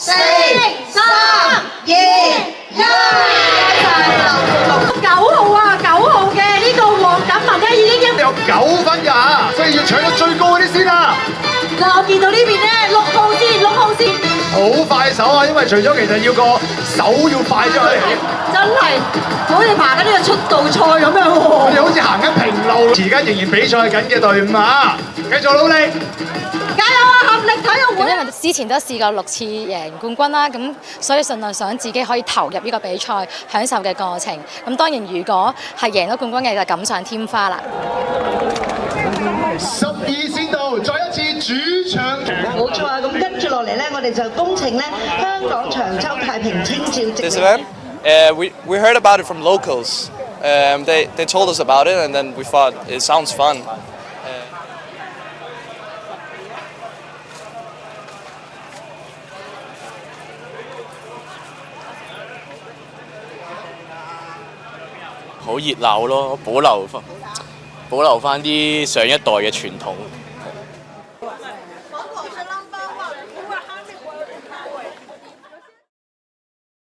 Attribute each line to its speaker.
Speaker 1: 4、3、2、1，9號啊，9號嘅呢個黃錦文咧已經
Speaker 2: 有9分㗎，所以要搶到最高嗰啲先啦。
Speaker 1: 嗱，我見到呢邊咧6號先，6號先，
Speaker 2: 好快手啊！因為除咗其實要個手要快出嚟，
Speaker 1: 真係好似爬緊呢個出道賽咁樣喎。
Speaker 2: 我哋好似行緊平路，而家仍然比賽緊嘅隊伍啊，繼續努力！
Speaker 1: 加油啊！合力體育會。
Speaker 3: 因為之前都試過6次贏冠軍啦，咁所以盡量想自己可以投入呢個比賽，享受嘅過程。咁當然如果係贏咗冠軍嘅就錦上添花啦。
Speaker 2: 12線道，再一次主場。
Speaker 1: 冇錯啊！咁跟住落嚟咧，我哋就恭請咧香港長洲太平清醮職
Speaker 4: This event, we heard about it from locals. They told us about it, and then we thought it sounds fun.
Speaker 5: 好熱鬧咯，保留翻啲上一代嘅傳統。
Speaker 1: 黃袍是 number